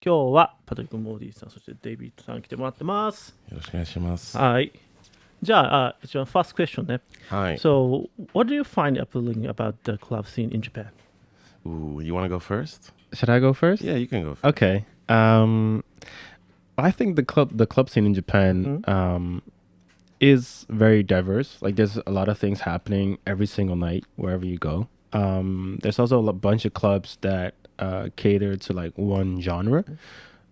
今日はパトリック・モーディさん、そしてデイビッドさん来てもらってます。よろしくお願いします。はい。じゃあ、一番 first question ね。はい。So, what do you find appealing about the club scene in Japan? Ooh, you want to go first? Should I go first? Yeah, you can go first. Okay. I think the club scene in Japan is very diverse. Like there's a lot of things happening every single night wherever you go. There's also a bunch of clubs that cater to like one genre.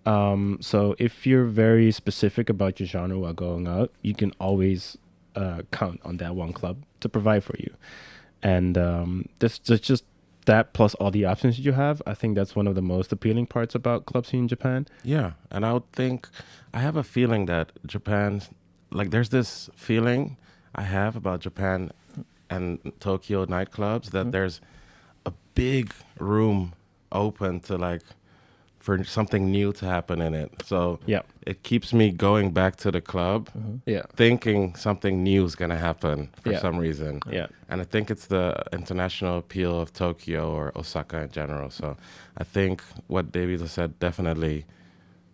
So if you're very specific about your genre while going out, you can always count on that one club to provide for you. And there's just that plus all the options you have. I think that's one of the most appealing parts about club scene in Japan. Yeah, and I have a feeling that Japan, like there's this feeling I have about Japan and Tokyo nightclubs that there's a big room open to like for something new to happen in it. So Yeah. it keeps me going back to the club, Yeah. thinking something new is going to happen for Yeah. some reason. Yeah. And I think it's the international appeal of Tokyo or Osaka in general. So I think what Deibeato said, definitely,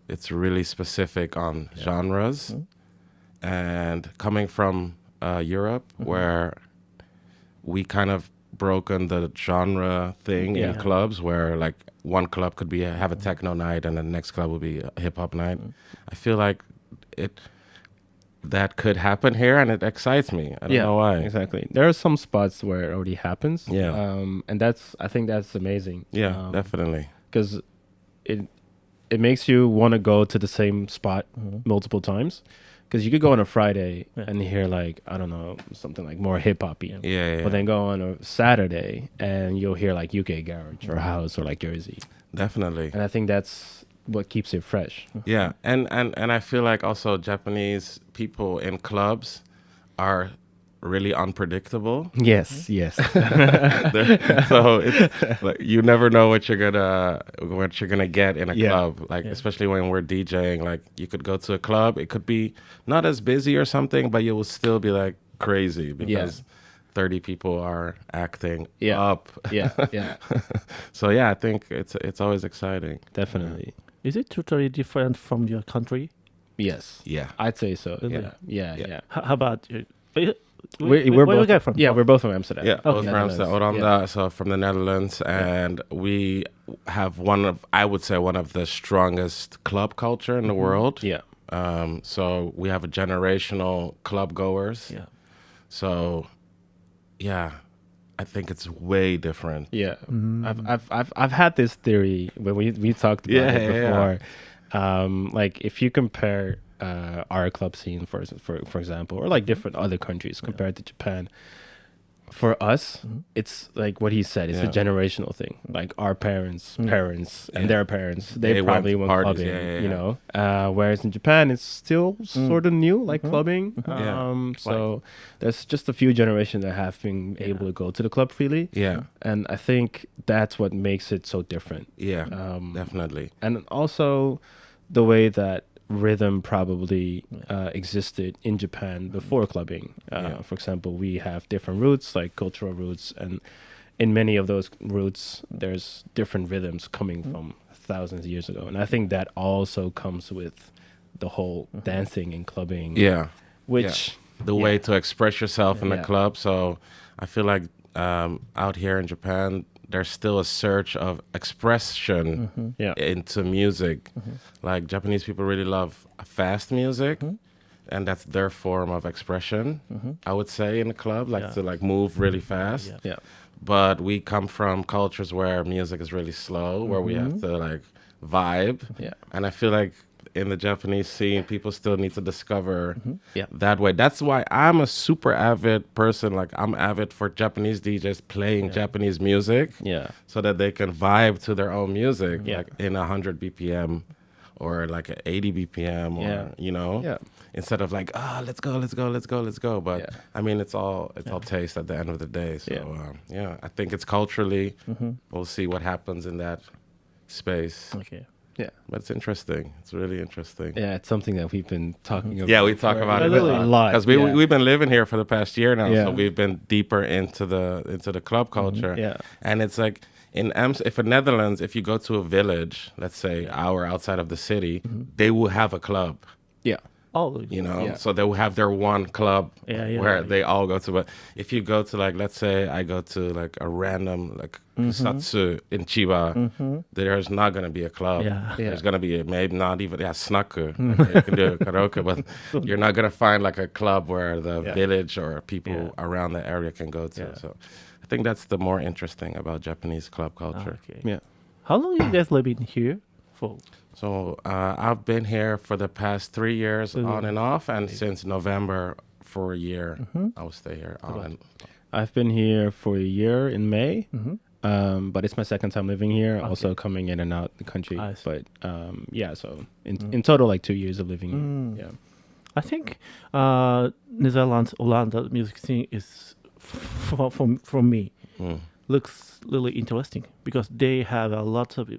it's really specific on genres. And coming from Europe, where we kind of broken the genre thing in clubs, where like one club could have a techno night and the next club would be a hip hop night. I feel like that could happen here, and it excites me. I don't know why. Exactly. There are some spots where it already happens. Yeah. And I think that's amazing. Yeah, definitely. Because it makes you want to go to the same spot multiple times. Because you could go on a Friday and hear like, I don't know, something like more hip hoppy. Yeah. But then go on a Saturday and you'll hear like UK garage or house or like Jersey. Definitely. And I think that's what keeps it fresh. Yeah, and I feel like also Japanese people in clubs are really unpredictable. Yes. So it's like you never know what you're gonna get in a club. Like especially when we're DJing, like you could go to a club, it could be not as busy or something, but you will still be like crazy because 30 people are acting up. Yeah. So yeah, I think it's always exciting. Definitely. Is it totally different from your country? Yes. Yeah. I'd say so. Yeah. Yeah. How about you? We're where both you get from? Yeah, we're both from Amsterdam. Yeah, both from Netherlands. Oranda, so from the Netherlands, and we have one of the strongest club culture in the world. Yeah. So we have a generational club goers. Yeah. So, yeah, I think it's way different. Yeah. I've had this theory when we talked about it before. Like if you compare our club scene for example, or like different other countries compared to Japan, for us it's like what he said, it's a generational thing. Like our parents and their parents, they probably went clubbing, you know, whereas in Japan it's still sort of new, like clubbing. So there's just a few generations that have been able to go to the club freely, and I think that's what makes it so different. Definitely. And also the way that rhythm probably existed in Japan before clubbing. For example, we have different roots, like cultural roots, and in many of those roots, there's different rhythms coming from thousands of years ago. And I think that also comes with the whole dancing and clubbing. Which the way to express yourself in the club. So I feel like out here in Japan, there's still a search of expression into music. Like Japanese people really love fast music, and that's their form of expression, I would say, in the club, like to like move really fast. But we come from cultures where music is really slow, where we have to like vibe. And I feel like in the Japanese scene, people still need to discover that way. That's why I'm a super avid person. Like I'm avid for Japanese DJs playing Japanese music, so that they can vibe to their own music, like in 100 BPM or like 80 BPM, or you know, instead of like let's go. But I mean, it's all taste at the end of the day. So I think it's culturally. We'll see what happens in that space. Okay. Yeah. But it's interesting. It's really interesting. Yeah, it's something that we've been talking about. Yeah, we talk about it a lot. Because we've been living here for the past year now, so we've been deeper into the club culture. Yeah. And it's like if in Netherlands, if you go to a village, let's say hour outside of the city, they will have a club. Yeah. Oh, So they will have their one club where they all go to. But if you go to like, let's say I go to like a random like kusatsu in Chiba, there's not going to be a club. There's going to be maybe not even snaku. You can do karaoke, but you're not going to find like a club where the village or people around the area can go to. So I think that's the more interesting about Japanese club culture. Yeah. How long you guys living here for? So I've been here for the past 3 years on and off, and since November for a year, I will stay here on and off. I've been here for a year in May, but it's my second time living here, also coming in and out the country. But so in total, like 2 years of living here. Yeah. I think Netherlands, Olinda music scene is, from me, looks really interesting because they have a lot of,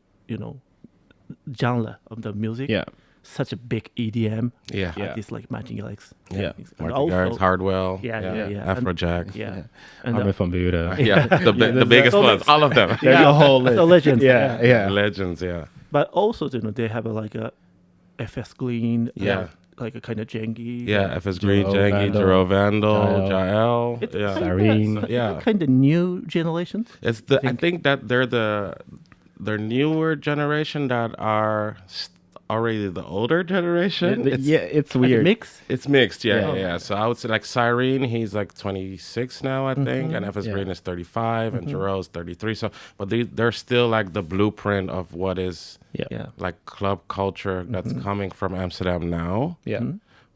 genre of the music. Yeah. Such a big EDM. It's like Magic Alex. Martin Garrix, Hardwell. Afrojack. And Armin van Buuren. The biggest ones. All of them. There's a whole list. The legends. Legends, But also, they have like a FS Green. Like a kind of Jengi. FS Green, Jengi, Jero Vandal, Jael. It's Sareen. Kind of new generation. I think that they're the newer generation that are already the older generation. It's weird. It's mixed, So I would say like Cyrene, he's like 26 now, I think, and FS Green is 35, and Jero's 33. So, but they're still like the blueprint of what is like club culture that's coming from Amsterdam now.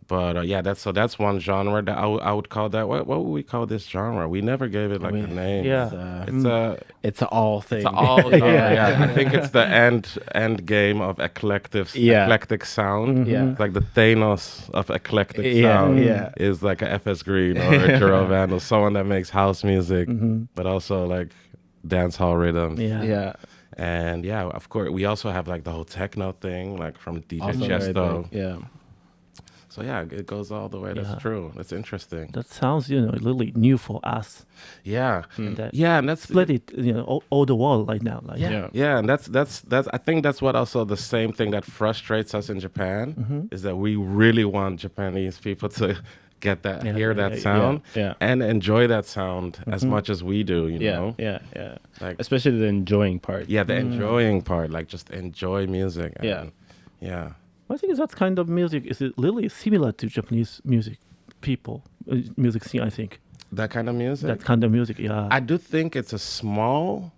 But that's one genre that I would call that. What would we call this genre? We never gave it like a name. It's an all thing. It's an all genre. I think it's the end game of eclectic sound. It's like the Thanos of eclectic sound is like a FS Green or a Jero Vandal, someone that makes house music, but also like dance hall rhythms. And of course, we also have like the whole techno thing, like from DJ Chesto. So it goes all the way. That's true. That's interesting. That sounds, really new for us. And that's split it, all the world right now. Like, and that's. I think that's what also the same thing that frustrates us in Japan is that we really want Japanese people to get that, hear that sound, and enjoy that sound as much as we do. Like especially the enjoying part. The enjoying part, like just enjoy music. And, I think that kind of music is really similar to Japanese music music scene, I think. That kind of music? That kind of music, I do think it's it's smaller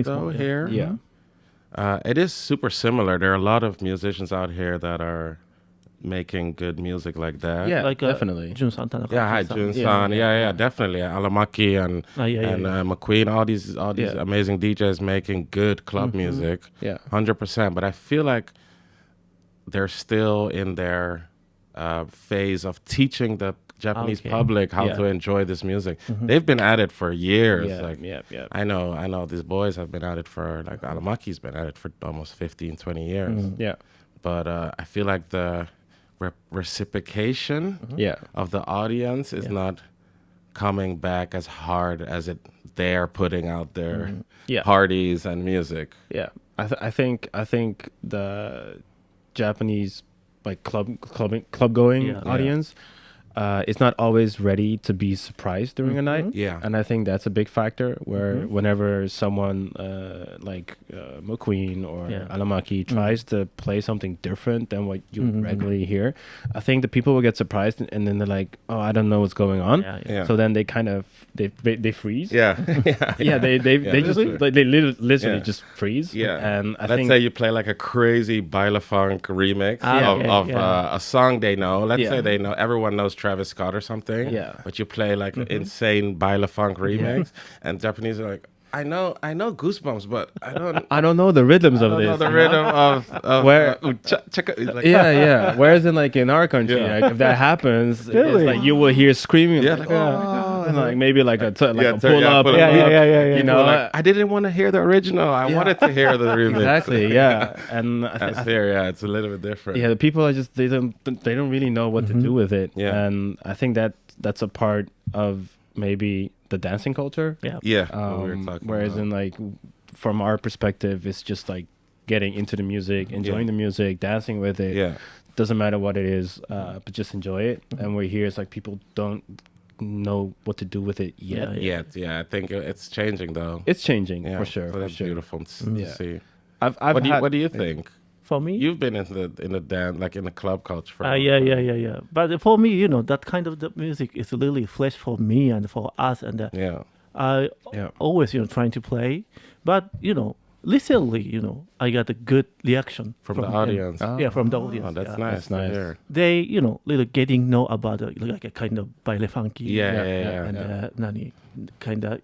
though here. It is super similar. There are a lot of musicians out here that are making good music like that. Like definitely. Jun-san, Tanaka. Jun-san. Definitely. Alamaki and McQueen, all these amazing DJs making good club music. 100%. But I feel like they're still in their phase of teaching the Japanese public how to enjoy this music. They've been at it for years. I know these boys have been at it for, like, Alamaki's been at it for almost 15, 20 years. But I feel like the reciprocation of the audience is not coming back as hard as they're putting out their parties and music. I think the Japanese like club going audience is not always ready to be surprised during a night. And I think that's a big factor where whenever someone like McQueen or Alamaki tries to play something different than what you regularly hear, I think the people will get surprised and then they're like, oh, I don't know what's going on. So then they kind of they freeze. They just they literally just freeze. And let's say you play like a crazy Bailafunk remix of a song they know. Let's say they know, everyone knows Travis Scott or something. But you play like an insane Bailafunk remix, and Japanese are like, I know Goosebumps, but I don't know the rhythms of this. I don't know the rhythm of where like, Whereas in our country, like, if that happens, it's like you will hear screaming, and like maybe like a pull up, you know, like, I didn't want to hear the original. I wanted to hear the remix. Exactly, and it's a little bit different. The people are just they don't really know what to do with it, and I think that's a part of maybe the dancing culture. Yeah. What we were talking Whereas about. in like from our perspective, it's just like getting into the music, enjoying the music, dancing with it. Yeah. Doesn't matter what it is, but just enjoy it. And we're here, it's like people don't know what to do with it yet. Yeah. I think it's changing though. It's changing for sure. So For that's sure. beautiful to see. I've What do you think? For me, You've been in the dance, like in the club culture for a long yeah. time. But for me, that kind of the music is really fresh for me and for us, and I always, trying to play. But recently, I got a good reaction From the audience. from the audience. Oh, that's yeah. nice. To hear. They, really getting know about like a kind of baile funky. Yeah. And nani, kind of,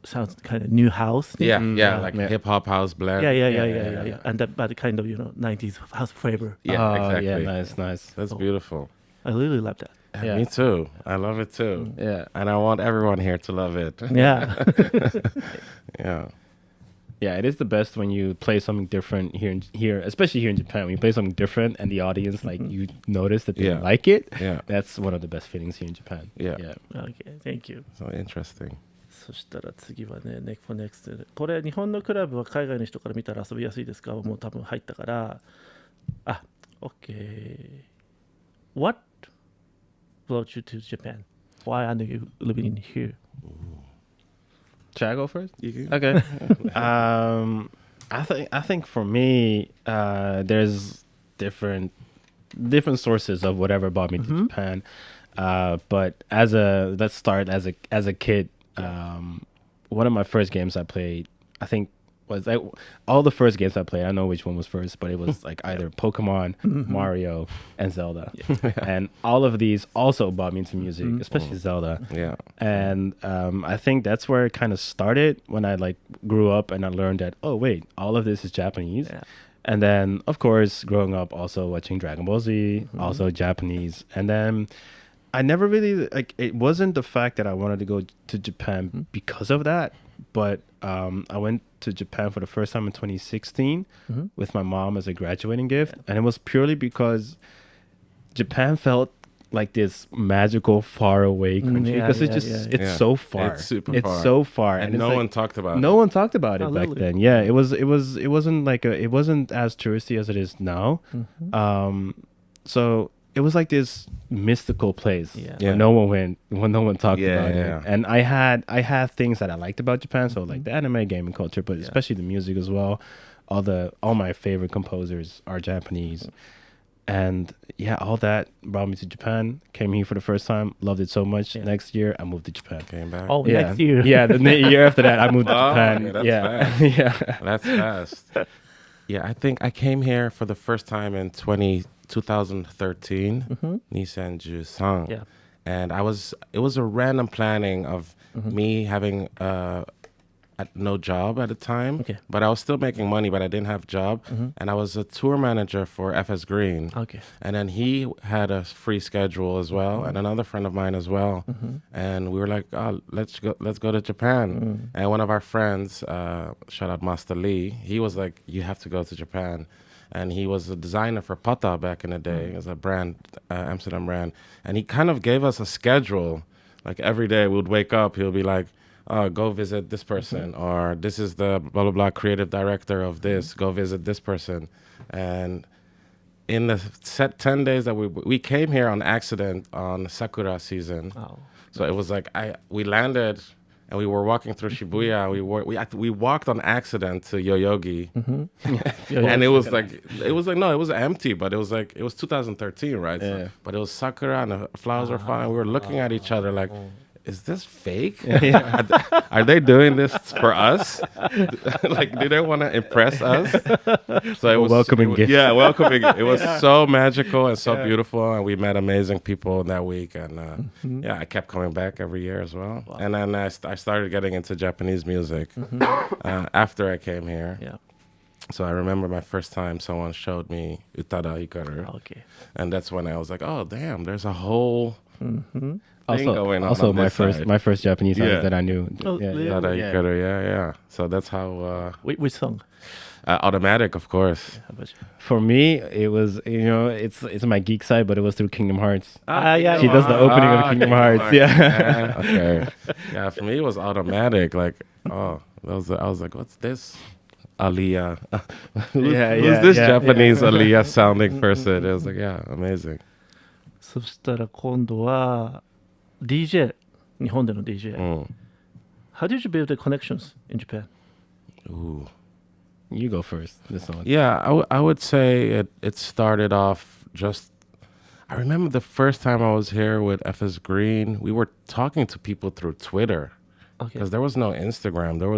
sounds kind of new house. Thing. Like hip hop house blend. Yeah. And that, but kind of 90s house flavor. Yeah, exactly. Yeah, nice. That's beautiful. I really love that. Yeah. Me too. I love it too. Yeah. And I want everyone here to love it. Yeah. Yeah. Yeah, it is the best when you play something different here, especially here in Japan. When you play something different and the audience like you notice that they like it. Yeah. That's one of the best feelings here in Japan. Yeah. Okay, thank you. So interesting. そしたら次はね、NEXT で。これ、日本のクラブは海外の人から見たら遊びやすいですか？もう多分入ったから。OK. What brought you to Japan? Why are you living in here? Should I go first? You can. Okay. I think for me, there's different sources of whatever brought me to Japan. But let's start as a kid. One of my first games I played, I think, was all the first games I played. I don't know which one was first, but it was like either Pokemon, Mario, and Zelda. And all of these also brought me into music, especially Zelda. Yeah. And I think that's where it kind of started when I like grew up and I learned that, oh wait, all of this is Japanese. Yeah. And then of course growing up also watching Dragon Ball Z, also Japanese. And then I never really like, it wasn't the fact that I wanted to go to Japan because of that, but I went to Japan for the first time in 2016 with my mom as a graduating gift. And it was purely because Japan felt like this magical faraway country because it's so far. It's super it's far. So far. And no one talked about it. No one talked about it back Absolutely. then. Yeah, it wasn't like it wasn't as touristy as it is now. So it was like this mystical place where no one went, when no one talked about it. And I had things that I liked about Japan, so like the anime gaming culture, but especially the music as well. All my favorite composers are Japanese. And all that brought me to Japan. Came here for the first time, loved it so much. Next year I moved to Japan. Came back. Oh, next year. Yeah, the year after that I moved to Japan. That's fast. That's fast. Yeah, I think I came here for the first time in 2013, Nissan Jusan. Yeah. And it was a random planning of me having no job at the time, but I was still making money, but I didn't have a job. And I was a tour manager for FS Green. Okay. And then he had a free schedule as well, and another friend of mine as well. And we were like, oh, let's go to Japan. And one of our friends, shout out Master Lee, he was like, you have to go to Japan. And he was a designer for Pata back in the day. It was a brand, Amsterdam brand. And he kind of gave us a schedule. Like every day we would wake up, he'll be like, go visit this person, or this is the blah, blah, blah creative director of this, go visit this person. And in the set 10 days that we came here on accident on Sakura season. Oh. So it was like, we landed and we were walking through Shibuya. We walked on accident to Yoyogi. And it was empty, but it was 2013, right? So, but it was Sakura and the flowers were fine. We were looking at each other like, is this fake? Are they doing this for us? Like, do they want to impress us? So it was welcoming gift. Yeah, welcoming. It was so magical and so beautiful, and we met amazing people that week. And I kept coming back every year as well. Wow. And then I started getting into Japanese music after I came here. Yeah. So I remember my first time someone showed me Utada Hikaru. Okay. And that's when I was like, oh, damn, there's a whole thing going on. Also, on my this first side. Japanese songs Yeah. that I knew. Oh, really? Yeah. So that's how. Which song? Automatic, of course. How about you? For me, it was it's my geek side, but it was through Kingdom Hearts. Yeah. She does the opening of Kingdom Hearts. Yeah. Okay. Yeah, for me it was Automatic. Like, I was like, what's this? Aliyah. Who's this Japanese Aliyah sounding person? It was like, yeah, amazing. そしたら今度は DJ 日本での DJ、How did you build the connections in Japan? Ooh. You go first. This one. Yeah, I would say it started off just. I remember the first time I was here with FS Green, we were talking to people through Twitter because there was no Instagram, there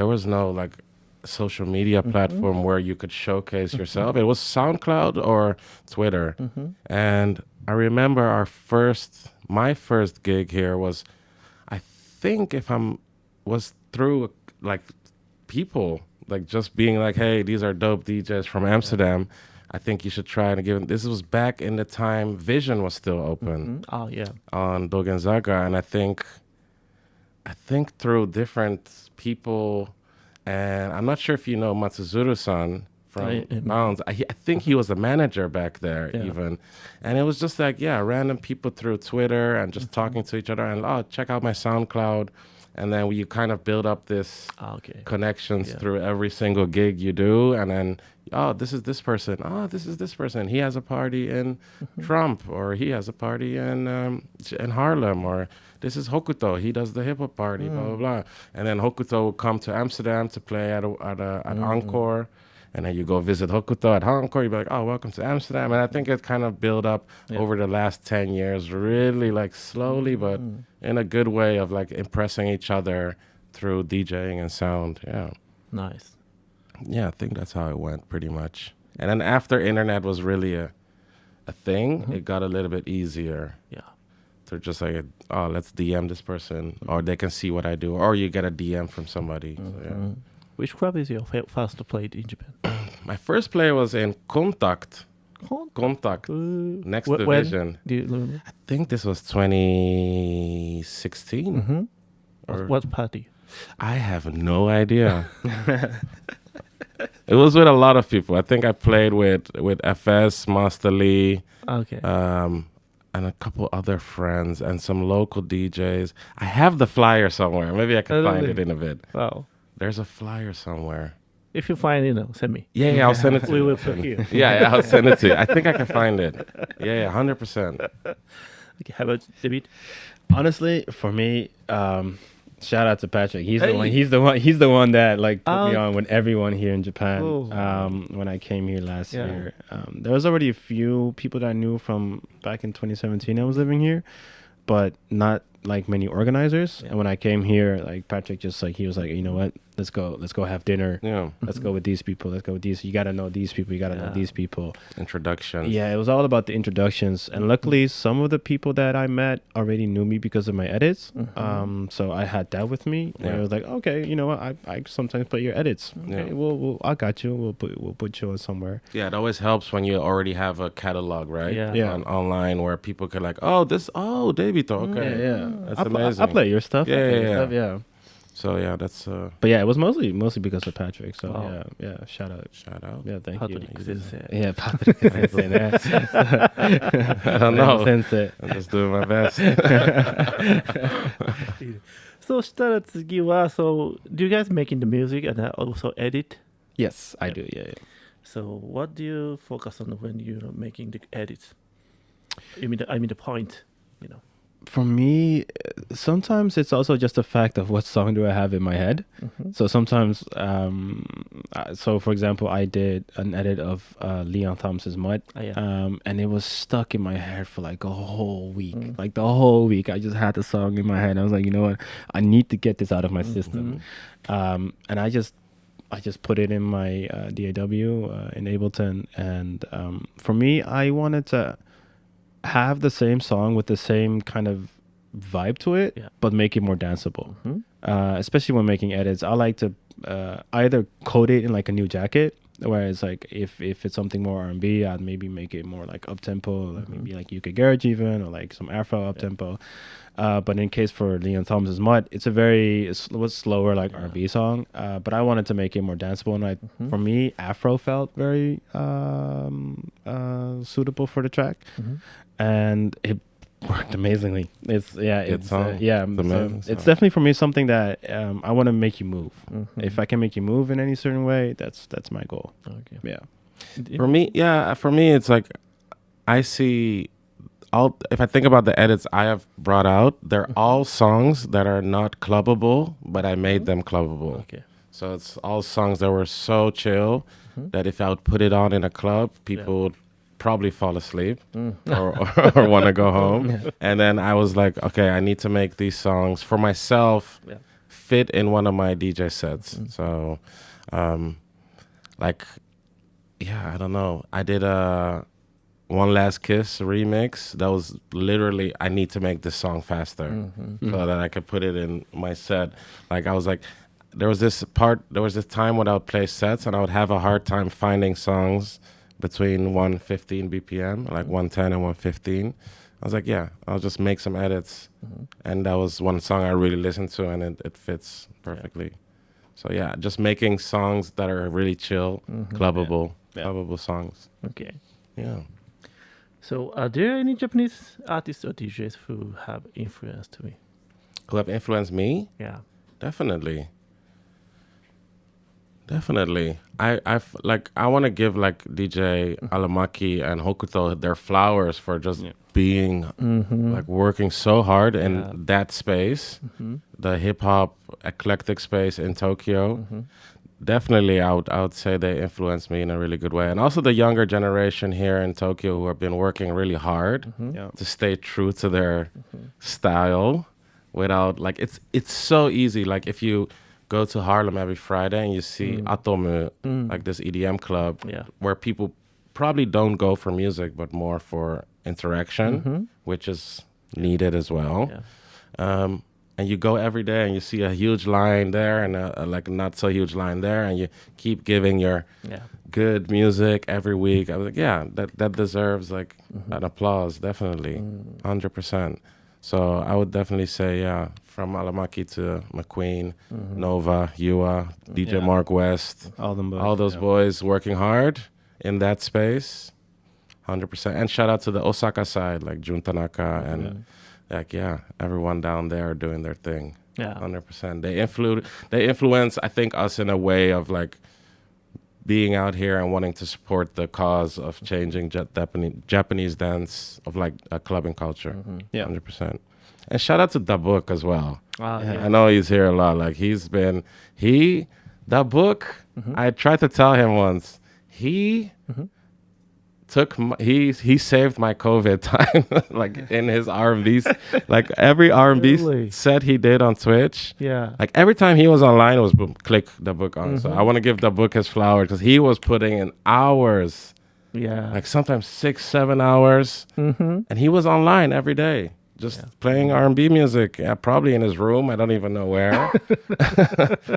was no like social media platform where you could showcase yourself. It was SoundCloud or Twitter, and I remember my first gig here was, I think was through like people. Like just being like, hey, these are dope DJs from Amsterdam. I think you should try and give them. This was back in the time Vision was still open. Oh yeah. On Dogenzaga, and I think through different people, and I'm not sure if you know Matsuzuru-san from Bounds. I think he was a manager back there even, and it was just like random people through Twitter and just talking to each other and check out my SoundCloud. And then you kind of build up this connections through every single gig you do. And then, this is this person. This is this person. He has a party in Trump, or he has a party in Harlem, or this is Hokuto. He does the hip hop party, blah, blah, blah. And then Hokuto will come to Amsterdam to play at Encore. And then you go visit Hokuto at Encore. You'd be like, welcome to Amsterdam. And I think it kind of built up over the last 10 years, really like slowly, but in a good way of like impressing each other through DJing and sound. Yeah. Nice. Yeah, I think that's how it went pretty much. And then after internet was really a thing, it got a little bit easier. Yeah. To just like, let's DM this person, or they can see what I do, or you get a DM from somebody. So, yeah. Which club is your first played in Japan? My first play was in Contact. Next to Vision. Do you remember? I think this was 2016. What party? I have no idea. It was with a lot of people. I think I played with FS, Master Lee, and a couple other friends and some local DJs. I have the flyer somewhere. Maybe I can find it in a bit. Wow. There's a flyer somewhere. If you find it, send me. Yeah, I'll send it to you. We will put here. Yeah, I'll send it to you. I think I can find it. Yeah, 100%. Okay, how about David? Honestly, for me, shout out to Patrick. He's the one. He's the one that like put me on with everyone here in Japan. When I came here last year, there was already a few people that I knew from back in 2017. I was living here, but not like many organizers. And when I came here, like Patrick just like, he was like, you know what, let's go have dinner. Let's go with these people. Let's go with these. You got to know these people. You got to know these people. Introductions. Yeah, it was all about the introductions. And luckily, some of the people that I met already knew me because of my edits. So I had that with me. And I was like, okay, you know what? I sometimes play your edits. Okay, I got you. We'll put you on somewhere. Yeah, it always helps when you already have a catalog, right? Yeah. Online where people can like, Deibeato. Okay. Yeah. That's amazing. I play your stuff. Yeah. So yeah, that's. But yeah, it was mostly because of Patrick. So yeah, shout out. Yeah, thank Patrick you. Sensei. Yeah, Patrick Sensei. I don't know. Sensei. I'm just doing my best. そしたら次は So do you guys making the music and also edit? Yes, I do. Yeah. So what do you focus on when you're making the edits? I mean the point, you know. For me, sometimes it's also just a fact of what song do I have in my head. So sometimes, so for example, I did an edit of Leon Thomas's Mud, and it was stuck in my head for like a whole week. Like the whole week, I just had the song in my head. I was like, you know what, I need to get this out of my system, and I just put it in my DAW in Ableton, and for me, I wanted to have the same song with the same kind of vibe to it, but make it more danceable. Especially when making edits, I like to either code it in like a new jacket Whereas like if it's something more R&B, I'd maybe make it more like up tempo, like maybe like UK garage even, or like some Afro up tempo. But in case for Leon Thomas's Mud, it's was slower like R&B song. But I wanted to make it more danceable, and for me, Afro felt very suitable for the track, and it worked amazingly. It's definitely for me something that I want to make you move. If I can make you move in any certain way, that's my goal. Okay. Yeah. For me, it's like I see if I think about the edits I have brought out, they're all songs that are not clubbable, but I made them clubbable. Okay. So it's all songs that were so chill that if I would put it on in a club, people would probably fall asleep or want to go home. And then I was like, okay, I need to make these songs for myself fit in one of my DJ sets. So, I don't know. I did a One Last Kiss remix. That was literally, I need to make this song faster so that I could put it in my set. Like, I was like, there was this time when I would play sets and I would have a hard time finding songs between 115 BPM, like 110 and 115. I was like, yeah, I'll just make some edits. And that was one song I really listened to, and it fits perfectly. So yeah, just making songs that are really chill, clubbable songs. Okay. Yeah. So are there any Japanese artists or DJs who have influenced me? Who have influenced me? Yeah. Definitely. I want to give like DJ Alamaki and Hokuto their flowers for just being like working so hard in that space, the hip hop eclectic space in Tokyo. Definitely, I would say they influenced me in a really good way, and also the younger generation here in Tokyo who have been working really hard to stay true to their style without like it's so easy. Like if you go to Harlem every Friday and you see Atomu, like this EDM club, where people probably don't go for music, but more for interaction, which is needed as well. And you go every day and you see a huge line there and a like not so huge line there, and you keep giving your good music every week. I was like, yeah, that deserves like an applause, definitely, 100%. So I would definitely say, from Alamaki to McQueen, Nova, Yua, DJ Mark West, all those boys working hard in that space, 100%. And shout out to the Osaka side, like Jun Tanaka and everyone down there doing their thing, 100%. They influence, I think, us in a way of like being out here and wanting to support the cause of changing Japanese dance, of like a clubbing culture, 100%. And shout out to Da Book as well. I know he's here a lot. Like Da Book, I tried to tell him once, he saved my COVID time, like in his R&B, like every R&B set he did on Twitch. Yeah. Like every time he was online, it was boom, click the book on. So I want to give the book his flowers because he was putting in hours. Yeah. Like sometimes 6-7 hours. And he was online every day, just playing R&B music. Yeah, probably in his room. I don't even know where.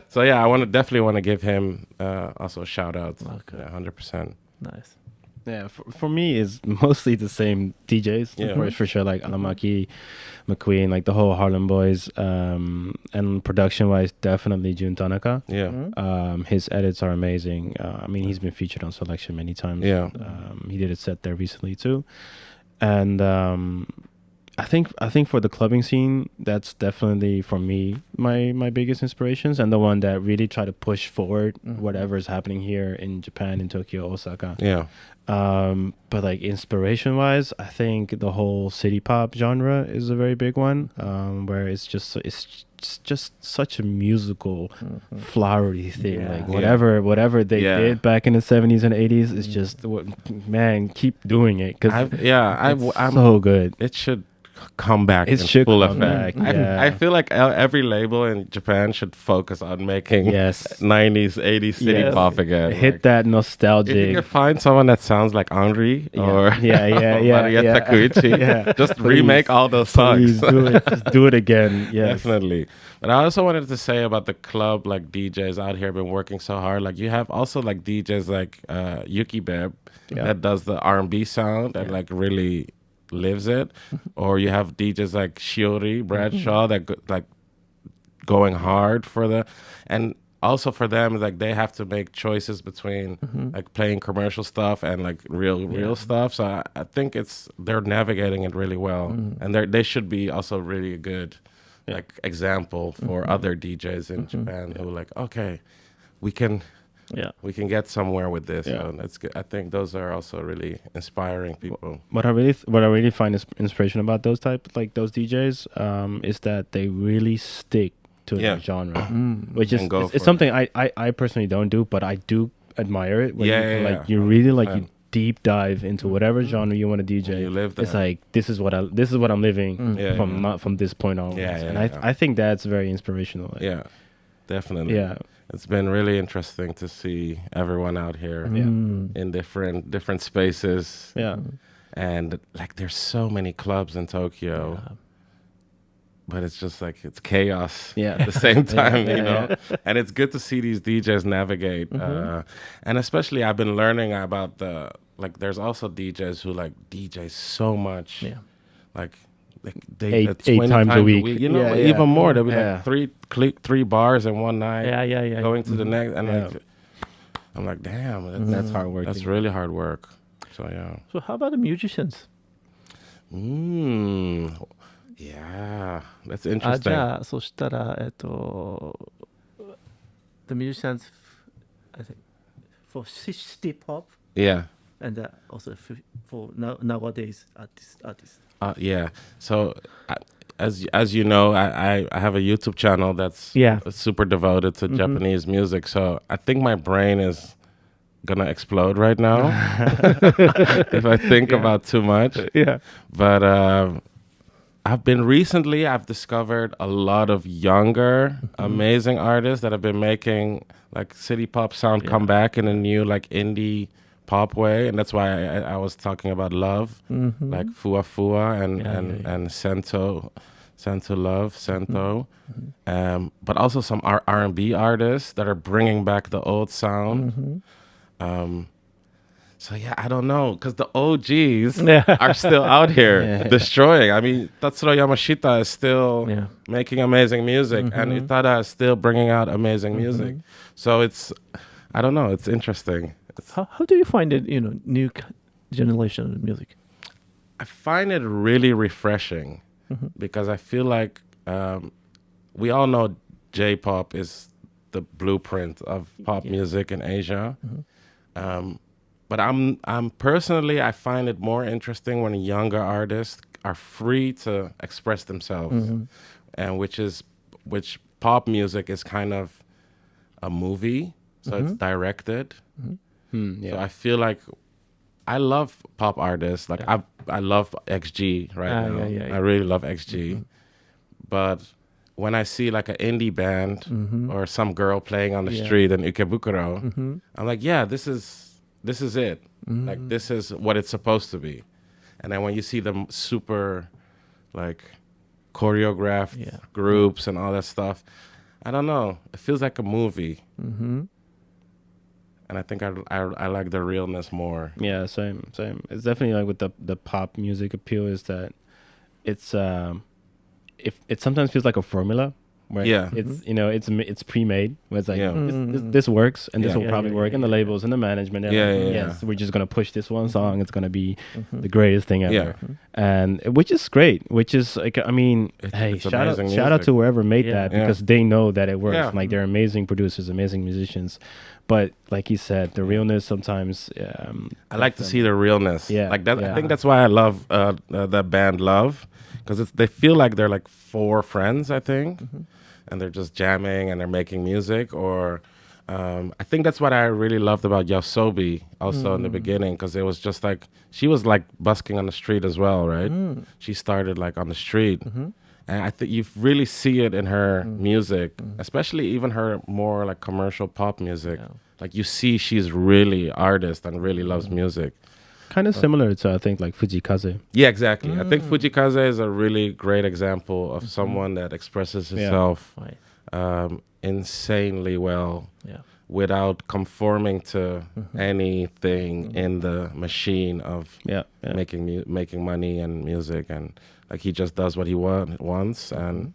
So yeah, I definitely want to give him also a shout out. Okay. 100%. Nice. Yeah, for me, it's mostly the same DJs, for sure, like Alamaki, McQueen, like the whole Harlem Boys, and production-wise, definitely Jun Tanaka. Yeah. His edits are amazing. I mean, he's been featured on Selection many times. Yeah. He did a set there recently, too. And I think for the clubbing scene, that's definitely, for me, my biggest inspirations, and the one that really try to push forward whatever is happening here in Japan, in Tokyo, Osaka. Yeah. But like inspiration wise, I think the whole city pop genre is a very big one, where it's just such a musical, flowery thing. Like whatever they did back in the 70s and 80s is just, man, keep doing it, because I'm so good. It should come back It in should full come effect. back, yeah. I feel like every label in Japan should focus on making 90s, 80s city pop again. Hit like, that nostalgic. If you can find someone that sounds like Henri or Maria yeah. Takuichi, just remake all those songs. Please do it. Just do it again. Yes. Definitely. But I also wanted to say about the club, like DJs out here been working so hard. Like you have also like DJs like Yuki Beb that does the R&B sound and like really lives it. Or you have DJs like Shiori Bradshaw that like going hard for the, and also for them like they have to make choices between like playing commercial stuff and like real stuff. So I think they're navigating it really well, and they should be also really good like example for other DJs in Japan who like, okay, we can get somewhere with this. So that's good. I think those are also really inspiring people. What I really find is inspiration about those DJs is that they really stick to the genre, which is it's something I personally don't do, but I do admire it. When you really like you deep dive into whatever genre you want to DJ. You live there. It's like this is what I'm living from this point on. I think that's very inspirational. Yeah, definitely. Yeah. It's been really interesting to see everyone out here in different spaces. Yeah. And like there's so many clubs in Tokyo. But it's just like it's chaos at the same time, you know. And it's good to see these DJs navigate. And especially I've been learning about there's also DJs who like DJ so much. Yeah. Like they 8 times a week. You know, even more. They'll be like three bars in one night. Yeah. Going to the next, and like, I'm like, damn, that's hard work. That's really hard work. So yeah. So how about the musicians? Yeah, that's interesting. じゃあそしたらthe musicians I think for city pop. Yeah. And also for nowadays artists. Yeah. So as you know, I have a YouTube channel that's super devoted to Japanese music. So I think my brain is gonna explode right now if I think about too much. Yeah. But I've discovered a lot of younger, amazing artists that have been making like city pop sound come back in a new like indie pop way, and that's why I was talking about Love, like Fua Fua and Sento Love, but also some R&B artists that are bringing back the old sound. So yeah, I don't know, because the OGs are still out here destroying. I mean, Tatsuro Yamashita is still making amazing music, and Utada is still bringing out amazing music. So I don't know, it's interesting. How do you find it, new generation of music? I find it really refreshing because I feel like we all know J-pop is the blueprint of pop music in Asia. But I'm personally, I find it more interesting when younger artists are free to express themselves, and which pop music is kind of a movie, so it's directed. So I feel like I love pop artists. Like I love XG right now. I really love XG. But when I see like an indie band or some girl playing on the street in Ikebukuro, I'm like, yeah, this is it. Like this is what it's supposed to be. And then when you see them super like choreographed groups and all that stuff, I don't know, it feels like a movie. And I think I like the realness more. Yeah, same. It's definitely like with the pop music appeal is that it's it sometimes feels like a formula. Right? Yeah, it's pre-made. Where it's like this works, and this will probably work, and the labels and the management. Yes, we're just gonna push this one song. It's gonna be the greatest thing ever, and which is great. Which is like, I mean, shout out to whoever made that, because they know that it works. Yeah. Like they're amazing producers, amazing musicians, but like you said, the realness sometimes. I like to see the realness. Yeah, like that. Yeah. I think that's why I love the band Love, because they feel like they're like 4 friends, I think. And they're just jamming and they're making music. Or I think that's what I really loved about Yasobi also in the beginning, because it was just like, she was like busking on the street as well, right? She started like on the street. And I think you really see it in her music, especially even her more like commercial pop music. Yeah. Like you see she's really artist and really loves music. Kind of similar to, I think, like Fujikaze. Yeah, exactly. I think Fujikaze is a really great example of someone that expresses himself insanely well without conforming to anything in the machine of making money and music. And like he just does what he wants. And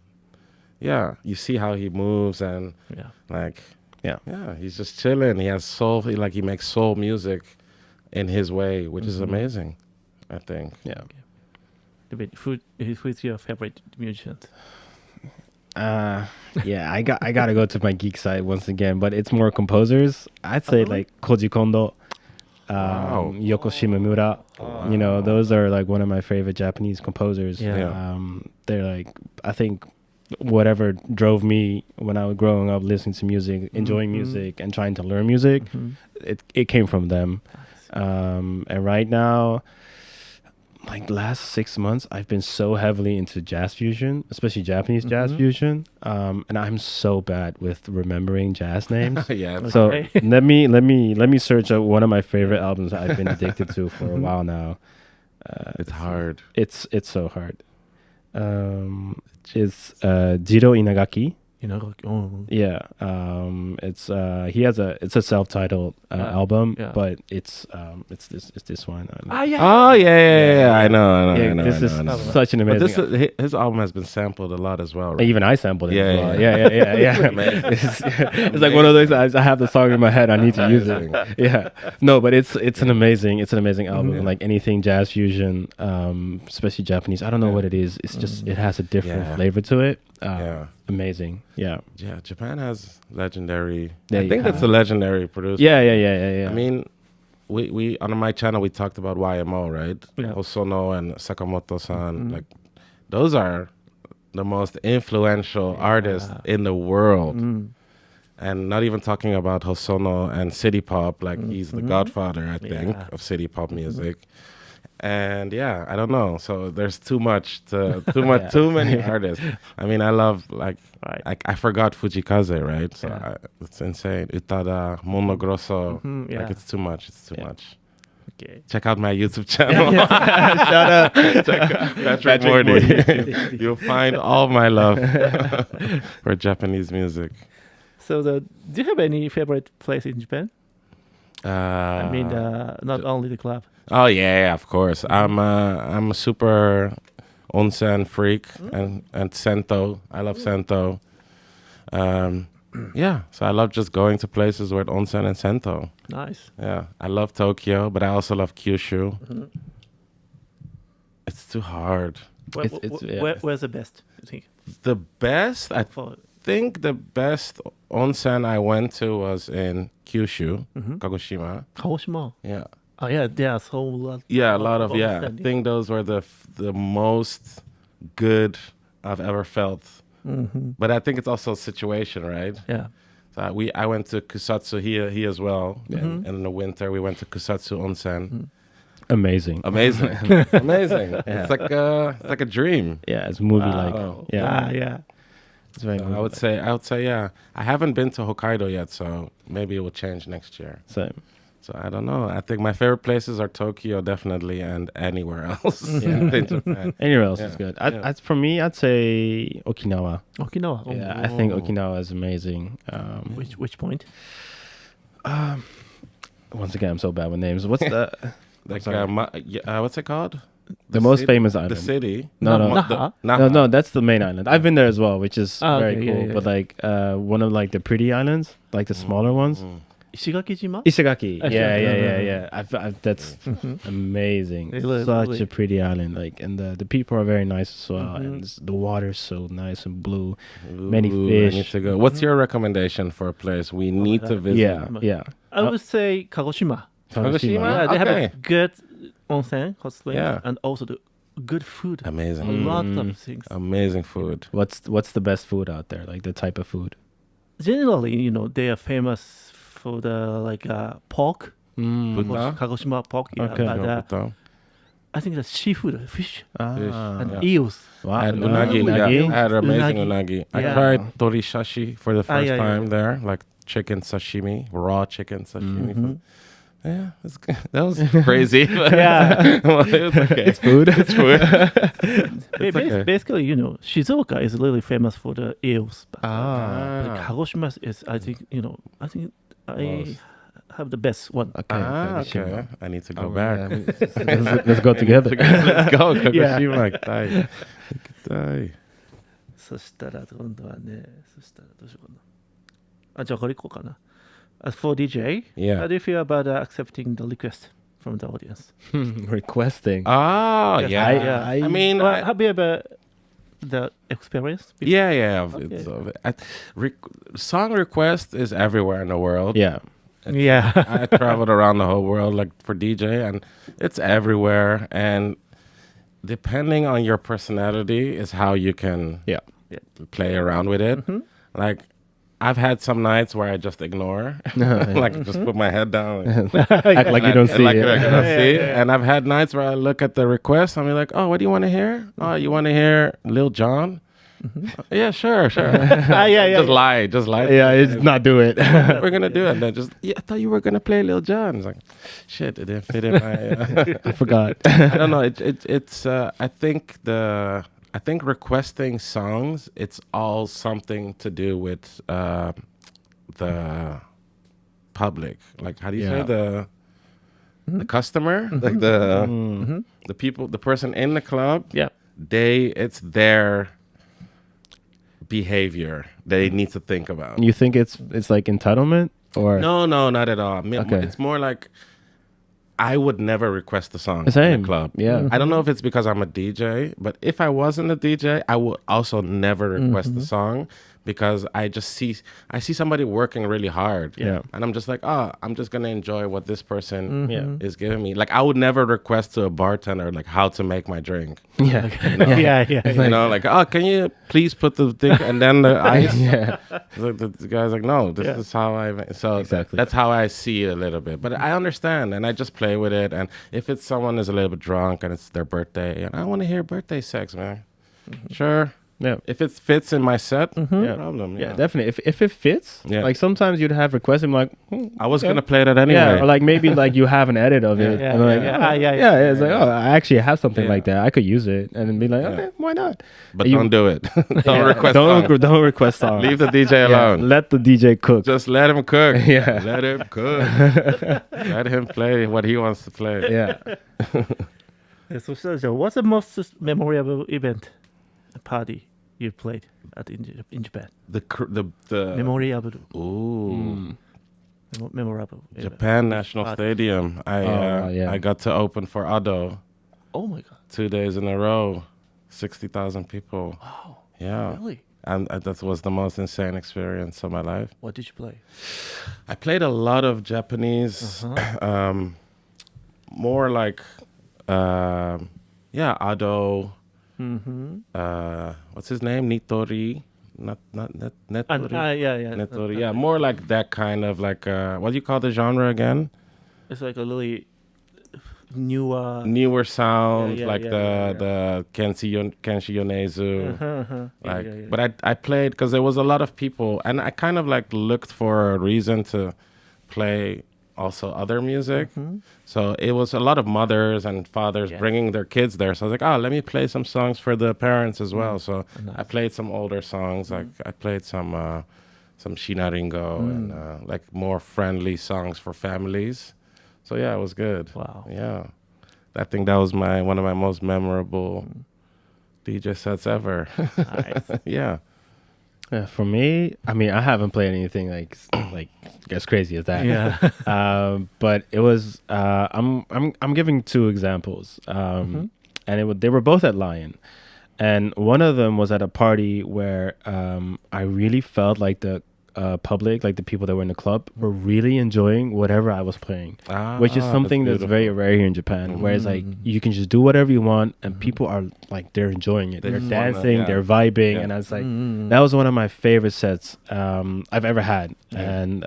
you see how he moves and he's just chilling. He has soul. He makes soul music in his way, which is amazing, I think. Yeah. Who's your favorite musician? I gotta go to my geek side once again, but it's more composers. I'd say like Koji Kondo, Yoko Shimomura. Wow. You know, those are like one of my favorite Japanese composers. They're like, I think whatever drove me when I was growing up, listening to music, enjoying music, and trying to learn music, it came from them. And right now, like the last 6 months, I've been so heavily into jazz fusion, especially Japanese jazz fusion. And I'm so bad with remembering jazz names. So let me search up one of my favorite albums that I've been addicted to for a while now. It's hard. It's so hard. It's Jiro Inagaki. Yeah, it's it's a self-titled album, but it's this one. I know. This is such an amazing. But his album has been sampled a lot as well, right? Even I sampled it as well. Yeah. It's like one of those. I have the song in my head. I need to use it. Yeah, no, but it's an amazing album. Like anything jazz fusion, especially Japanese. I don't know what it is. It's just it has a different flavor to it. Amazing. Yeah, Japan has legendary. I think that's a legendary producer. Yeah. I mean, we on my channel we talked about YMO, right? Hosono and Sakamoto-san. Like those are the most influential artists in the world. And not even talking about Hosono and city pop, like he's the godfather, I think, of city pop music. And I don't know. So there's too many artists. I mean, I love I forgot Fujikaze, right? So it's insane. Utada, Monogrosso. Like it's too much. It's too much. Okay. Check out my YouTube channel. Shout out. Partrick Mordi. You'll find all my love for Japanese music. So, do you have any favorite place in Japan? I mean, not only the club. Oh yeah, of course. I'm a super onsen freak and sento. I love sento. So I love just going to places with onsen and sento. Nice. Yeah, I love Tokyo, but I also love Kyushu. It's too hard. Where's the best, you think? The best? I think the best onsen I went to was in Kyushu, Kagoshima. Kagoshima? Yeah. Oh yeah, there's a lot. Yeah, a lot of I think those were the most good I've ever felt. But I think it's also a situation, right? Yeah. So I went to Kusatsu here as well, and in the winter we went to Kusatsu Onsen. Amazing. Yeah. It's like a dream. Yeah, it's movie like. Yeah. It's very I would say I haven't been to Hokkaido yet, so maybe it will change next year. Same. So I don't know. I think my favorite places are Tokyo, definitely, and anywhere else in Japan. Anywhere else is good. For me, I'd say Okinawa. Okinawa. Yeah, I think Okinawa is amazing. Which point? Once again, I'm so bad with names. What's the what's it called? The most famous island. The city. No, that's the main island. I've been there as well, which is very cool. But like one of like the pretty islands, like the smaller ones. Ishigaki-jima? Ishigaki. Yeah. That's amazing. Such a pretty island. Like, and the people are very nice as well. And the water's so nice and blue. Many fish. I need to go. What's your recommendation for a place we need to visit? Yeah. I would say Kagoshima. Kagoshima? They have a good onsen, hot springs, and also the good food. Amazing. A lot of things. Amazing food. What's the best food out there? Like the type of food? generally, they are famous for the pork, Kagoshima pork. Yeah, but I think the seafood, fish, and eels. Wow. And unagi. Yeah, I had amazing unagi. I Yeah. tried torishashi for the first time there, like chicken sashimi, raw chicken sashimi. Food. Yeah, that was crazy. Yeah. Well, it was okay. It's food. It's food. It's okay. Basically, Shizuoka is really famous for the eels. But, Ah. Kagoshima is, I think I have the best one. Okay. I need to go back. Let's go together. Let's go. Yeah. Kagoshima. Die. そしたら今度はね、どうしようかな。じゃあこれいこうかな。As for DJ, Yeah. how do you feel about accepting the request from the audience? Requesting. Oh, Yes, yeah. I- I mean, Well, have you ever the experience? before? yeah. Okay. Song request is everywhere in the world. Yeah. Yeah. I traveled around the whole world, like for DJ, and it's everywhere. And depending on your personality, is how you can Yeah. play around with it. Like, I've had some nights where I just ignore, like just put my head down, Act like you don't see like it. I don't see. And I've had nights where I look at the request and be like, "Oh, what do you want to hear? Oh, you want to hear Lil Jon? Yeah, sure. Just lie. Yeah, it's not do it. We're gonna do it. And then I thought you were gonna play Lil Jon. It's like, shit, it didn't fit in my. I forgot. I don't know. It's. I think requesting songs, it's all something to do with the public. Like, how do you say the customer, like the people, the person in the club. Yeah. It's their behavior they need to think about. You think it's like entitlement or No, not at all. Okay. It's more like I would never request a song Same. in the club. Yeah. I don't know if it's because I'm a DJ, but if I wasn't a DJ, I would also never request a song because I see somebody working really hard. Yeah. And I'm just like, I'm just going to enjoy what this person Yeah. is giving me. Like, I would never request to a bartender, like, how to make my drink. Yeah. Yeah. Can you please put the thing and then the ice? Yeah. Like the guy's like, no, this is how I. So Exactly. that's how I see it a little bit. But I understand, and I just play with it. And if it's someone is a little bit drunk and it's their birthday, and I want to hear birthday sex, man. Sure. Yeah. If it fits in my set, no Yeah. problem. Yeah, definitely. If it fits, Yeah. like sometimes you'd have requests. I'm like, I was gonna play that anyway. yeah, or like maybe like you have an edit of it. Yeah, and like, yeah. It's like, oh, I actually have something Yeah. like that. I could use it, and then be like, okay, why not? But You- don't do it. Don't request. Don't songs. don't request songs. Leave the DJ Yeah, alone. let the DJ cook. Just let him cook. Yeah. Let him cook. Let him play what he wants to play. Yeah. そしたらじゃあ What's the most memorable event party you played in Japan? The Memorable. Ooh. Memorable. event. Japan National Party. Stadium. yeah. I got to open for Ado Oh my god. 2 days in a row. 60,000 people. Wow. Yeah. Really? And that was the most insane experience of my life. What did you play? I played a lot of Japanese, more like, Ado. What's his name? Nitori. Netori. Yeah. Netori. Yeah, more like that kind of like, what do you call the genre again? It's like a really newer. Newer sound, Yeah, like yeah. the Kenshi Yonezu. Like, Yeah. but I played because there was a lot of people, and I kind of like looked for a reason to play also other music. So it was a lot of mothers and fathers bringing their kids there. So I was like, let me play some songs for the parents as well. So I played some older songs, like I played some Shinaringo and like more friendly songs for families. So yeah, it was good. Wow. Yeah, I think that was one of my most memorable DJ sets ever. Nice. Yeah. Yeah, for me, I mean, I haven't played anything like as crazy as that. Yeah. But it was. I'm giving two examples. And they were both at Lion, and one of them was at a party where I really felt like the public, like the people that were in the club, were really enjoying whatever I was playing, which is something that's very rare here in Japan. Whereas like you can just do whatever you want, and people are like they're enjoying it, they're dancing, they're vibing, and I was like, that was one of my favorite sets I've ever had, and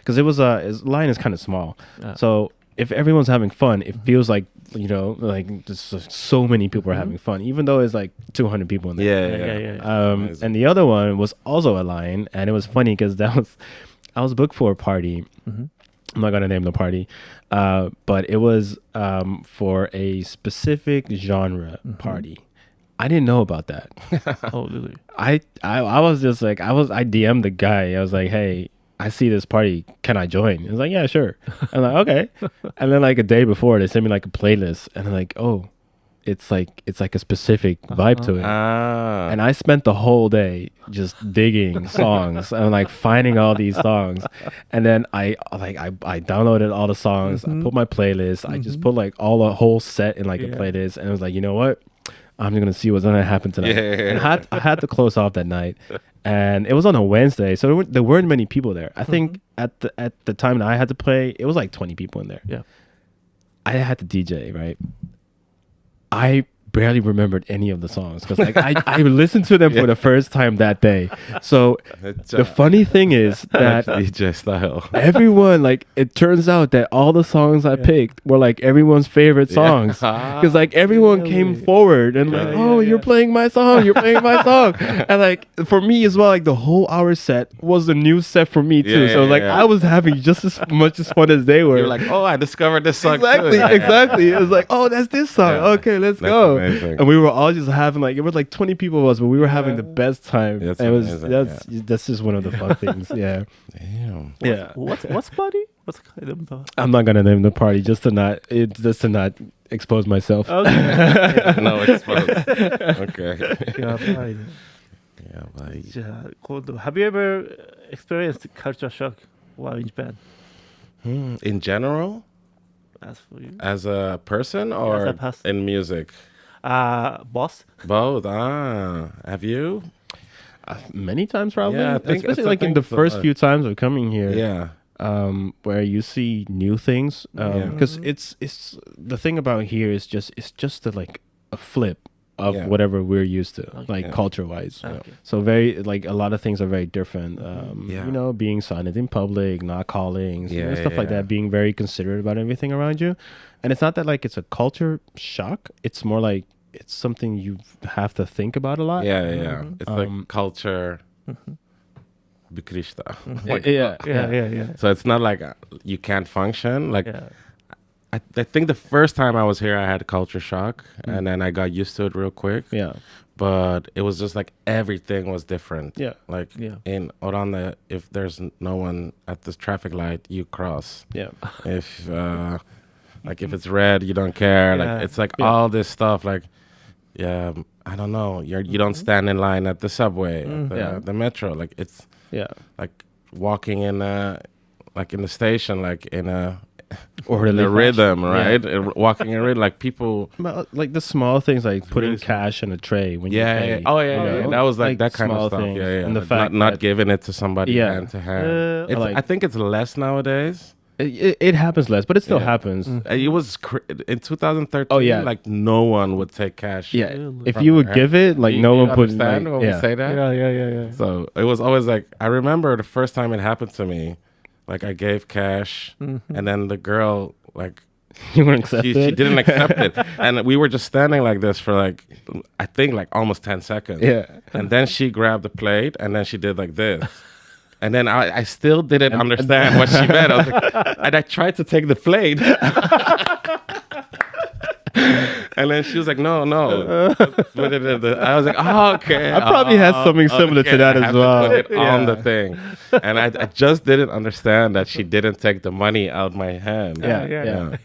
because it was line is kind of small, so if everyone's having fun, it feels like, you know, like just so many people are having fun, even though it's like 200 people in there. And the other one was also a line, and it was funny because I was booked for a party. I'm not gonna name the party, but it was for a specific genre party. I didn't know about that. Oh, really? I was just like, I DM'd the guy. I was like, hey, I see this party. Can I join? He was like, yeah, sure. I'm like, okay. And then like a day before, they sent me like a playlist, and I'm like, oh, it's like a specific vibe to it. And I spent the whole day just digging songs and like finding all these songs. And then I downloaded all the songs. I put my playlist. I just put like the whole set in like a playlist, and I was like, you know what? I'm just gonna see what's gonna happen tonight. And I had to close off that night, and it was on a Wednesday, so there weren't many people there. I think at the time that I had to play, it was like 20 people in there. Yeah, I had to DJ, right? I barely remembered any of the songs because like I listened to them for the first time that day. So the funny thing is that DJ style. Everyone, like, it turns out that all the songs I picked were like everyone's favorite songs because like everyone came forward and like, oh, you're playing my song, you're playing my song. And like for me as well, like the whole hour set was a new set for me too. So like I was having just as much as fun as they were. You're like, oh, I discovered this song exactly. It was like, oh, that's this song. Okay, let's go. Amazing. And we were all just having like, it was like 20 people of us, but we were having the best time. That's That's just one of the fun things. Yeah. Damn. Yeah. What's party? What's kind of party? I'm not gonna name the party just to not expose myself. Okay. No, expose. Okay. Have you ever experienced culture shock while in Japan? In general? As for you? As a person or As a person. in music? Boss? Both. Have you? Many times probably. Yeah, I think especially like in the first few times of coming here. Yeah. Where you see new things. Because it's the thing about here is it's just like a flip of whatever we're used to, like culture wise. Okay. So very like a lot of things are very different. You know, being silent in public, not calling, stuff like that, being very considerate about everything around you. And it's not that like it's a culture shock. It's more like it's something you have to think about a lot. Yeah. It's like culture. Bikrishta. Yeah. So it's not like you can't function. Like I think the first time I was here, I had culture shock, and then I got used to it real quick. Yeah. But it was just like everything was different. Yeah. Like in Oranda, if there's no one at this traffic light, you cross. Yeah. If like if it's red, you don't care. Like it's like all this stuff. Like I don't know. You don't stand in line at the subway, the metro. Like it's like walking in like in the station, like in a orderly rhythm, right? Walking in rhythm, like people like the small things, like putting cash in a tray when you pay. Oh yeah. That was like that kind of stuff. Things. Yeah. And the like fact not giving it to somebody hand to hand. I think it's less nowadays. It happens less, but it still happens. It was in 2013. Oh yeah, like no one would take cash. Yeah, if you would give it, like no one would. Understand when we say that? Yeah. So it was always like, I remember the first time it happened to me. Like I gave cash, and then the girl like you wouldn't accept it. She didn't accept it, and we were just standing like this for like I think like almost 10 seconds. Yeah, and then she grabbed the plate, and then she did like this. And then I still didn't understand what she meant. I was like, and I tried to take the plate. And then she was like, no. I was like, oh, okay. I probably had something similar to that as well. To put it on the thing. And I just didn't understand that she didn't take the money out my hand. Yeah.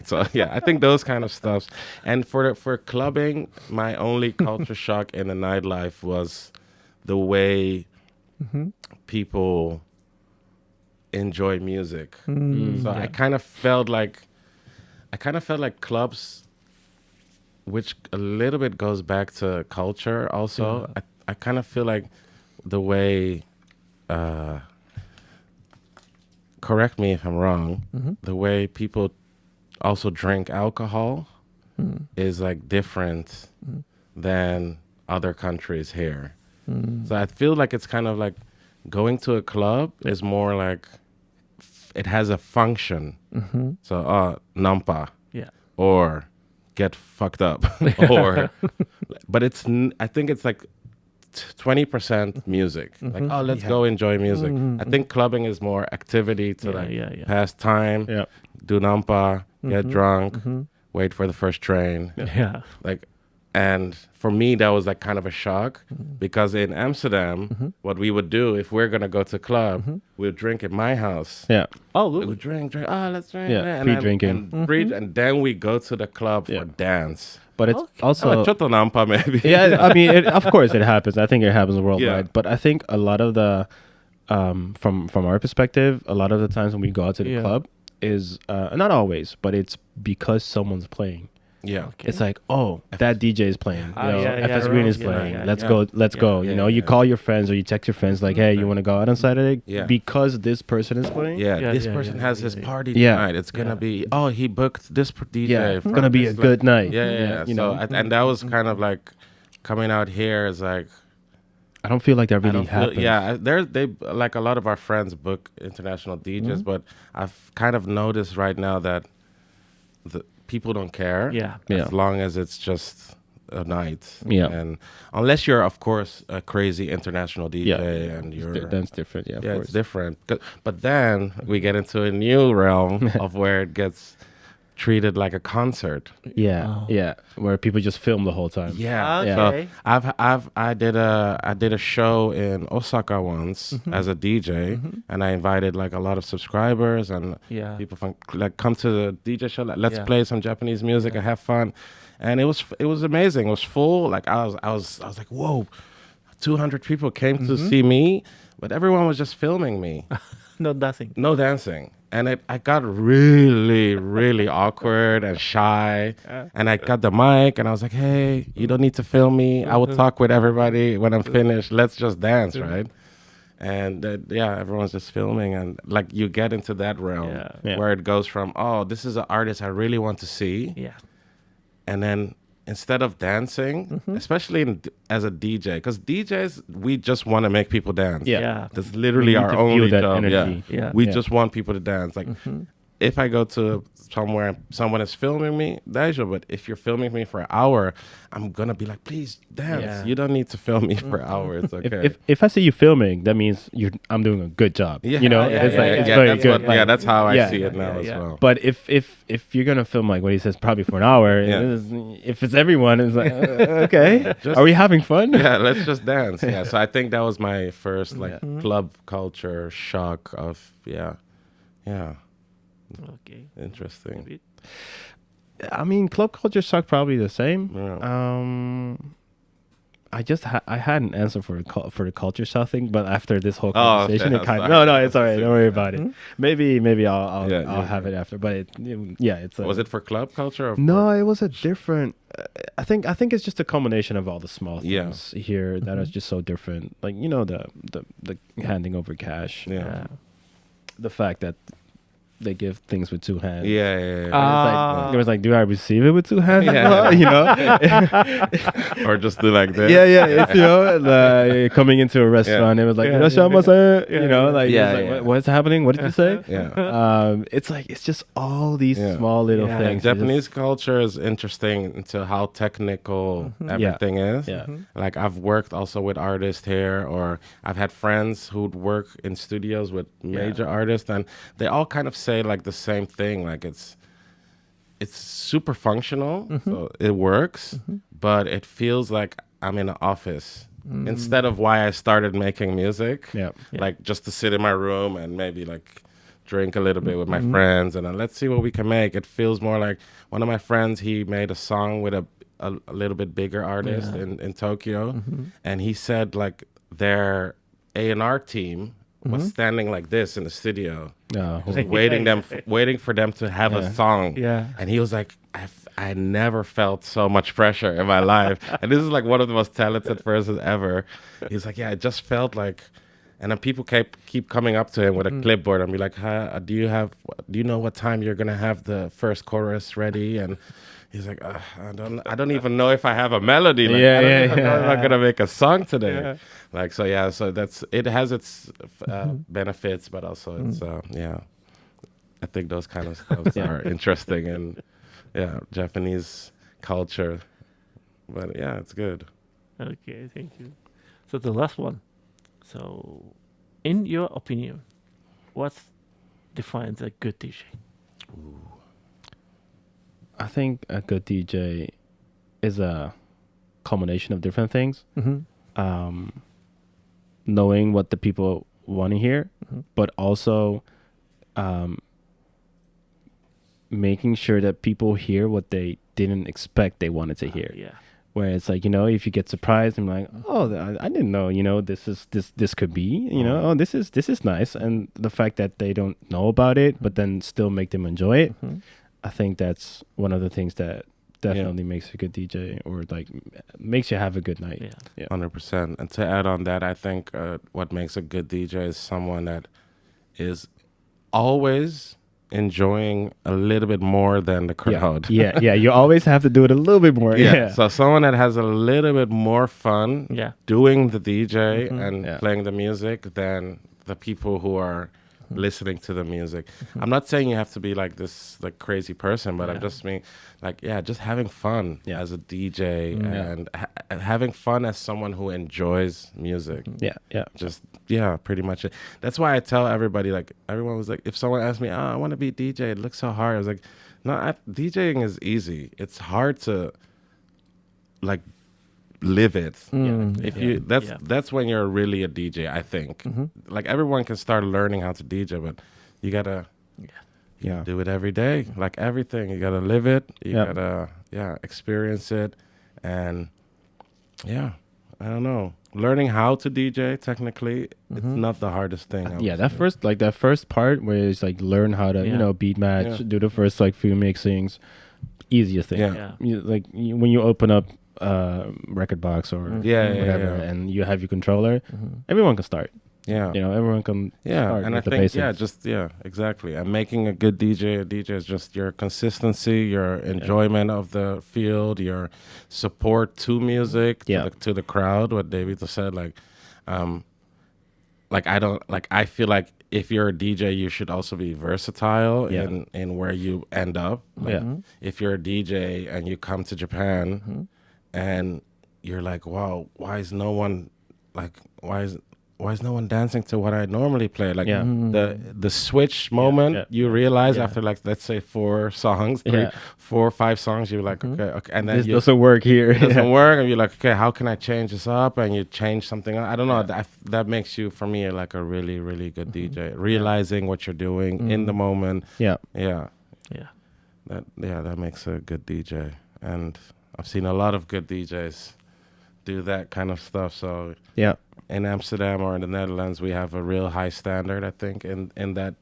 So, I think those kind of stuff. And for clubbing, my only culture shock in the nightlife was the way people enjoy music. So I kind of felt like clubs, which a little bit goes back to culture also. I kind of feel like the way correct me if I'm wrong, the way people also drink alcohol is like different than other countries here. So I feel like it's kind of like going to a club is more like it has a function. So nampa, or get fucked up, or but I think it's like 20% music. Like, oh, let's go enjoy music. I think clubbing is more activity to pass time, do nampa, get drunk, wait for the first train. Like, and for me, that was like kind of a shock because in Amsterdam, what we would do if we're going to go to a club, we'd drink at my house. Oh, We would drink. Oh, let's drink. Pre-drinking. And then we go to the club for dance. But it's also Choto nampa maybe. I mean, of course it happens. I think it happens worldwide. But I think a lot of the, from our perspective, a lot of the times when we go out to the club is, not always, but it's because someone's playing. It's like, oh, that DJ is playing. FS Green is playing. Let's go. You know, you call your friends or you text your friends like, hey, you want to go out on Saturday? Because this person is playing. This person has his party tonight. It's gonna be. Oh, he booked this DJ. It's gonna be a good night. You know, and that was kind of like coming out here is like. I don't feel like that really happens. They like a lot of our friends book international DJs, but I've kind of noticed right now that the people don't care as long as it's just a night. And unless you're, of course, a crazy international DJ and you're... That's different, of course. It's different. But then we get into a new realm of where it gets treated like a concert. Where people just film the whole time. So I did a show in Osaka once as a DJ, and I invited like a lot of subscribers and people from like come to the DJ show. Like, let's play some Japanese music and have fun, and it was amazing. It was full. Like I was like, whoa, 200 people came to see me, but everyone was just filming me. No dancing. No dancing. And I got really, really awkward and shy. And I got the mic and I was like, hey, you don't need to film me. I will talk with everybody when I'm finished. Let's just dance, right? And everyone's just filming. And like you get into that realm where it goes from, oh, this is an artist I really want to see. And then instead of dancing, especially as a DJ, because DJs, we just want to make people dance. That's literally our only job. We just want people to dance. Like, if I go to somewhere, someone is filming me, but if you're filming me for an hour, I'm gonna be like, please dance. You don't need to film me for hours. Okay. If I see you filming, that means I'm doing a good job. You know, it's very good. That's how I see it now as well. But if you're gonna film like what he says, probably for an hour, if it's everyone, it's like okay, are we having fun? Let's just dance. So I think that was my first like club culture shock of Okay. Interesting. I mean, club culture shock probably the same. I had an answer for the culture shock thing, but after this whole conversation, it kind of no, it's all right. Don't worry about it. Maybe I'll have it after. But it's. Was it for club culture? Or no, it was a different. I think it's just a combination of all the small things here that are just so different. Like the handing over cash. The fact that they give things with two hands. It was like, do I receive it with two hands? You know, or just do like this. It's, coming into a restaurant, it was like, what's happening? What did you say? It's like it's just all these small little things. Japanese culture is interesting into how technical everything is. Like I've worked also with artists here, or I've had friends who'd work in studios with major artists, and they all kind of say like the same thing. Like it's super functional, so it works, but it feels like I'm in an office instead of why I started making music. Like just to sit in my room and maybe like drink a little bit with my friends and then let's see what we can make. It feels more like one of my friends, he made a song with a little bit bigger artist in Tokyo, and he said like their A&R team was standing like this in the studio, just waiting for them to have a song. And he was like, I never felt so much pressure in my life. And this is like one of the most talented persons ever. He's like, it just felt like And then people keep coming up to him with a clipboard and be like, do you know what time you're gonna have the first chorus ready? And he's like, I don't even know if I have a melody. Like, I don't even know if I'm gonna make a song today. Yeah. Like, so yeah, so it has its benefits, but also it's I think those kind of stuff are interesting and Japanese culture. But yeah, it's good. Okay, thank you. So the last one. So, in your opinion, what defines a good DJ? Ooh. I think a good DJ is a combination of different things. Knowing what the people want to hear, but also making sure that people hear what they didn't expect they wanted to hear. Yeah. Where it's like, if you get surprised and like, oh, I didn't know, this could be, oh, this is nice. And the fact that they don't know about it, but then still make them enjoy it. I think that's one of the things that definitely makes a good DJ, or like makes you have a good night. Yeah. 100%. And to add on that, I think what makes a good DJ is someone that is always enjoying a little bit more than the crowd. Yeah. You always have to do it a little bit more. So someone that has a little bit more fun doing the DJ and playing the music than the people who are listening to the music. I'm not saying you have to be like this like crazy person, but I'm just mean like just having fun as a DJ and having fun as someone who enjoys music. Just pretty much it. That's why I tell everybody, like everyone was like, if someone asked me, I want to be a DJ, it looks so hard. I was like, no, DJing is easy. It's hard to like live it. That's when you're really a DJ, I think. Like everyone can start learning how to DJ, but you gotta do it every day. Like everything, you gotta live it. You gotta experience it, and I don't know. Learning how to DJ technically, it's not the hardest thing. That first part where it's like learn how to beat match, do the first like few mixings, easiest thing. When you open up record box or whatever, and you have your controller, everyone can start. Everyone can start and with I the think basics. Exactly. And making a good DJ is just your consistency, your enjoyment of the field, your support to music, to the crowd. What Deibeato said, I feel like if you're a DJ, you should also be versatile in where you end up. If you're a DJ and you come to Japan and you're like, wow, why is no one dancing to what I normally play? Like the switch moment, you realize after like, let's say 4 or 5 songs, you're like, okay, and then this doesn't work here. It doesn't work, and you're like, okay, how can I change this up? And you change something. I don't know. That makes you, for me, like a really, really good DJ. Realizing what you're doing in the moment. That makes a good DJ. And I've seen a lot of good DJs do that kind of stuff. So in Amsterdam or in the Netherlands, we have a real high standard, I think, in that,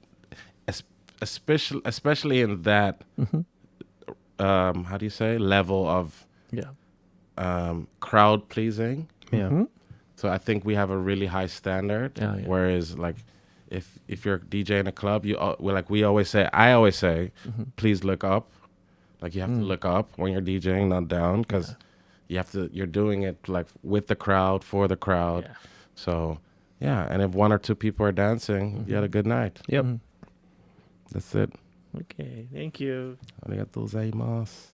especially in that, how do you say, level of crowd pleasing. So I think we have a really high standard. Whereas like if you're a DJ in a club, I always say, please look up. Like you have to look up when you're DJing, not down, because you're doing it like with the crowd, for the crowd. So and if 1 or 2 people are dancing, you had a good night. That's it. Okay, thank you. ありがとうございます。